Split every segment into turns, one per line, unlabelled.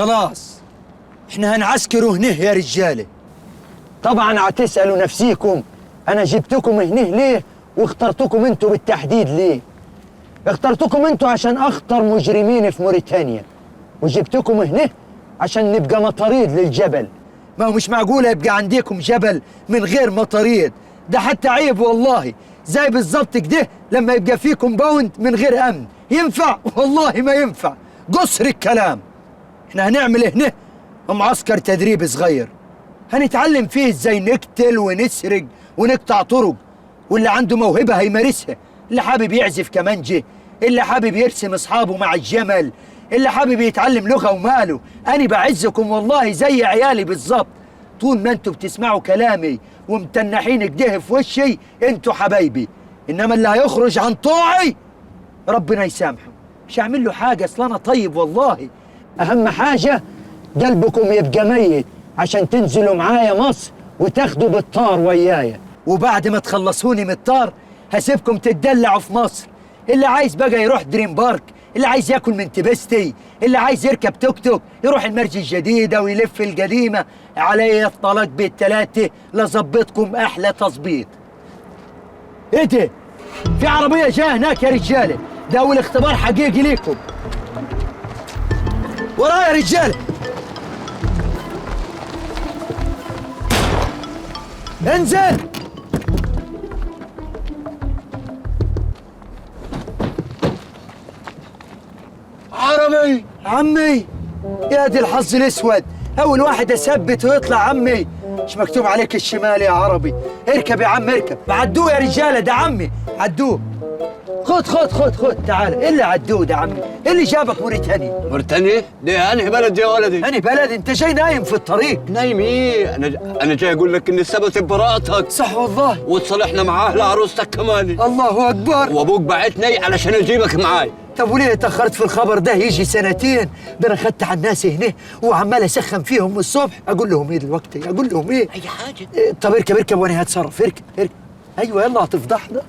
خلاص احنا هنعسكروا هنا يا رجاله. طبعا هتسالوا نفسيكم انا جبتكم هنا ليه واخترتكم انتوا بالتحديد ليه. اخترتكم انتوا عشان اخطر مجرمين في موريتانيا، وجبتكم هنا عشان نبقى مطاريد للجبل. ما هو مش معقوله يبقى عندكم جبل من غير مطاريد، ده حتى عيب والله. زي بالظبط كده لما يبقى في كومباوند من غير امن، ينفع؟ والله ما ينفع. قصر الكلام. احنا هنعمل هنا معسكر تدريب صغير هنتعلم فيه ازاي نقتل ونسرق ونقطع طرق، واللي عنده موهبه هيمارسها، اللي حابب يعزف كمانجه، اللي حابب يرسم اصحابه مع الجمل، اللي حابب يتعلم لغه وماله. انا بعزكم والله زي عيالي بالظبط. طول ما انتوا بتسمعوا كلامي ومتنحين كده في وشي انتوا حبايبي، انما اللي هيخرج عن طوعي ربنا يسامحه. مش هعمل له حاجه، اصل انا طيب والله. اهم حاجه قلبكم يبقى ميت عشان تنزلوا معايا مصر وتاخدوا بالطار ويايا، وبعد ما تخلصوني من الطار هسيبكم تتدلعوا في مصر. اللي عايز بقى يروح دريم بارك، اللي عايز ياكل من تبستي، اللي عايز يركب توك توك يروح المرج الجديدة ويلف القديمة. علي الطلاق بالتلاتة لظبطكم أحلى تظبيط. إيه ده؟ في عربية جاية هناك يا رجالة، ده أول اختبار حقيقي ليكم. ورايا يا رجالة. انزل. عربي عمي، يا دي الحظ الاسود، اول واحد اثبت ويطلع عمي. مش مكتوب عليك الشمال يا عربي. اركب يا عم اركب. عدوه يا رجاله، ده عمي عدوه. خد خد خد خد تعال. ايه اللي عدوه ده عمي؟ ايه اللي جابك موريتانيا؟
موريتانيا؟ دي انهي بلد يا ولدي؟
انهي بلد؟ انت جاي نايم في الطريق.
نايم ايه؟ انا جاي اقول لك اني ثبت براءتك.
صح والله.
وتصالحنا مع اهل عروستك كمان.
الله اكبر.
وابوك بعتني علشان اجيبك معاي.
طب وليه تأخرت في الخبر ده؟ يجي سنتين. ده انا خدت على الناس هنا وعمال اسخن فيهم من الصبح. اقول لهم ايه دلوقتي؟ اقول لهم ايه؟
اي حاجه.
طب اركب اركب وانا هتصرف. اركب اركب. ايوه يلا هتفضحنا.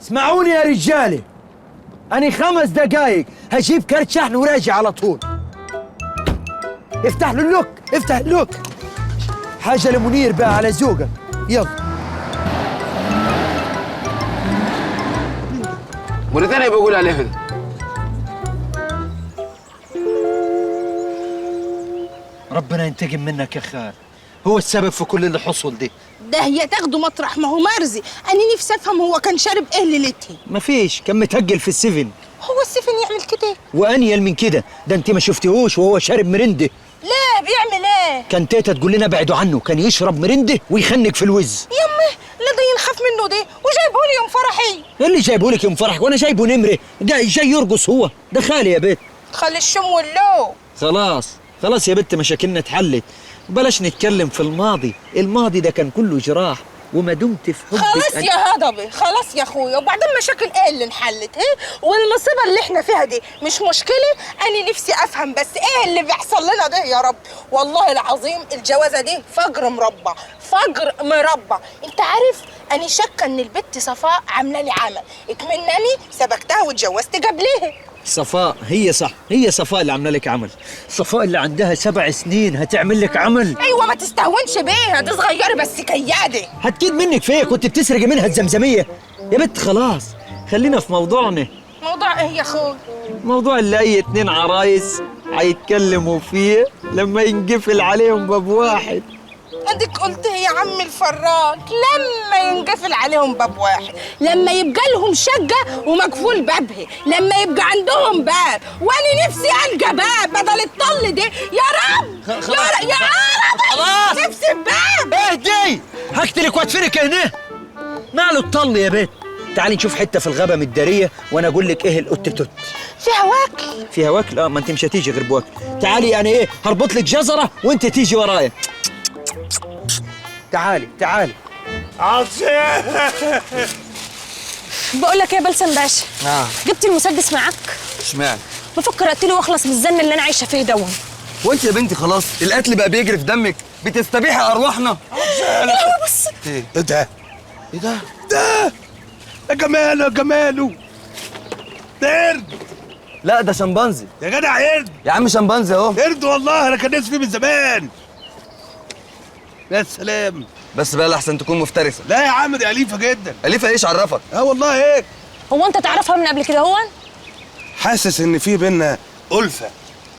اسمعوني يا رجاله، أنا 5 دقايق هجيب كارت شحن وراجع على طول. افتح له اللوك، افتح اللوك. حاجة لمنير بقى على ذوقك. يلا.
موريتانيا بقول عليها كده.
ربنا ينتقم منك يا خال، هو السبب في كل اللي حصل ده.
ده هي تاخده مطرح ما هو مرزي. أنا نفسي أفهم هو كان شارب إيه ليلتها؟
مفيش، كان متهجل في السفن.
هو السفن يعمل كده؟
وأنيل من كده، ده أنت ما شفتهوش وهو شارب مرندة.
لا بيعمل إيه؟
كان تيتا تقول لنا ابعدوا عنه، كان يشرب مرندة ويخنق في الوز.
يمه لا ده ينخاف منه ده، وجايبهولي يوم فرحي.
إيه اللي جايبهولك يوم فرحك وأنا جايبه نمرة؟ جاي يرقص هو، ده خالي يا بيت.
خلي الشم واللو.
خلاص خلاص يا بت، مشاكلنا اتحلت. بلاش نتكلم في الماضي، الماضي ده كان كله جراح، وما دمت في حبك
خلاص يا هضبي، خلاص يا اخويا. وبعدين مشاكل ايه اللي انحلت؟ والمصيبه اللي احنا فيها دي مش مشكله. انا نفسي افهم بس ايه اللي بيحصل لنا ده يا رب. والله العظيم الجوازه دي فجر مربع، فجر مربع. انت عارف انا شاكه ان البت صفاء عامله لي عمل، اكمنني سبكتها واتجوزت قبلها.
صفاء هي صح، هي صفاء اللي عامله لك عمل. صفاء اللي عندها 7 سنين هتعمل لك عمل.
ايوه ما تستهونش بيها، دي صغيره بس كياده.
هتكيد منك فيا، كنت بتسرقي منها الزمزميه يا بنت. خلاص خلينا في موضوعنا.
موضوع ايه يا اخوي؟
موضوع اللي اي 2 عرايس هيتكلموا فيه لما ينقفل عليهم باب واحد.
اديك قلت يا عم الفراج، لما ينقفل عليهم باب واحد، لما يبقى لهم شقه ومقفول بابها، لما يبقى عندهم باب. وانا نفسي القى باب بدل الطل ده. يا رب يا عربي
خلاص
نفسي بباب.
اهدي هقتلك وادفنك هنا. ماله الطل يا بنت؟ تعالي نشوف حته في الغابه متداريه وانا اقول لك ايه القط توت.
فيها واكل.
فيها واكل؟ ما انت مش هتيجي غير بواكل. تعالي انا ايه هربط لك جزره وانت تيجي ورايا. تعالي تعالي.
بقول لك يا بلسم باشا، جبت المسدس معاك؟
اشمعنى؟
بفكر اقتله واخلص من الزن اللي انا عايشه فيه دون.
وانت يا بنتي خلاص القتل بقى بيجري في دمك، بتستبيحي ارواحنا.
ايوه بص.
ايه
ده؟
ايه ده؟
ده جماله جماله. قرد
لا ده شمبانزي
يا جدع قرد.
يا عم، شمبانزي اهو.
قرد والله، انا كان نفسي فيه من زمان. يا سلام.
بس بقى لحسن تكون مفترسه.
لا يا عم دي اليفه جدا.
اليفه ايش عرفك؟
اه والله هيك.
هو انت تعرفها من قبل كده؟ هو
حاسس ان في بينا ألفة.